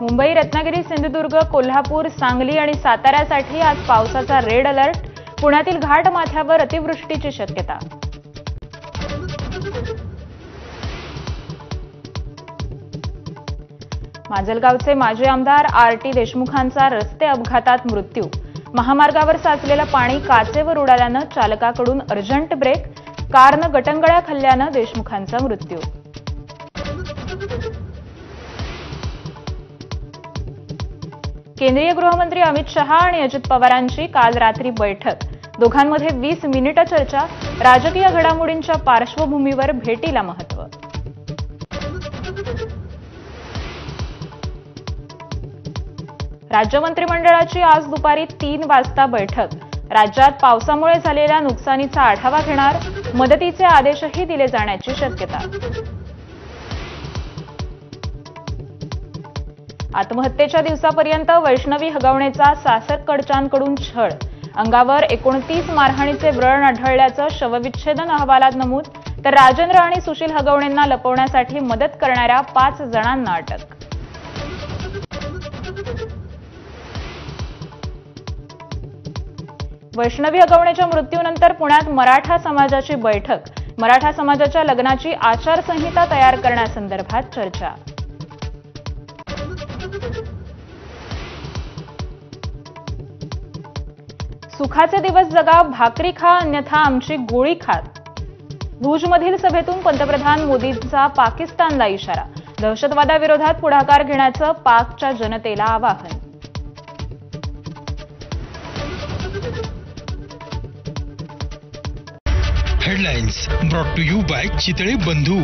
मुंबई, रत्नागिरी, सिंधुदुर्ग, कोल्हापूर, सांगली आणि साताऱ्यासाठी आज पावसाचा रेड अलर्ट. पुण्यातील घाट माथ्यावर अतिवृष्टीची शक्यता. माजलगावचे माजी आमदार आर.टी. देशमुखांचा रस्ते अपघातात मृत्यू. महामार्गावर साचलेलं पाणी काचेवर उडाल्यानं चालकाकडून अर्जंट ब्रेक. कारनं गटंगळ्या खाल्ल्यानं देशमुखांचा मृत्यू. केंद्रीय गृहमंत्री अमित शहा आणि अजित पवारांची काल रात्री बैठक. दोघांमध्ये 20 मिनिटं चर्चा. राजकीय घडामोडींच्या पार्श्वभूमीवर भेटीला महत्त्व. राज्य मंत्रिमंडळाची आज दुपारी 3 वाजता बैठक. राज्यात पावसामुळे झालेल्या नुकसानीचा आढावा घेणार. मदतीचे आदेशही दिले जाण्याची शक्यता. आत्महत्येच्या दिवसापर्यंत वैष्णवी हगवणेचा सासरकडच्यांकडून छळ. अंगावर 29 मारहाणीचे व्रण आढळल्याचं शवविच्छेदन अहवालात नमूद. तर राजेंद्र आणि सुशील हगवणेंना लपवण्यासाठी मदत करणाऱ्या 5 जणांना अटक. वैष्णवी हगवणेच्या मृत्यूनंतर पुण्यात मराठा समाजाची बैठक. मराठा समाजाच्या लग्नाची आचारसंहिता तयार करण्यासंदर्भात चर्चा. सुखाचे दिवस जगा, भाकरी खा अन्यथा आमची गोळी खा. भुजमधील सभेतून पंतप्रधान मोदींचा पाकिस्तानला इशारा. दहशतवादाविरोधात पुढाकार घेण्याचं पाकच्या जनतेला आवाहन. Headlines brought to you by Chitale बंधू.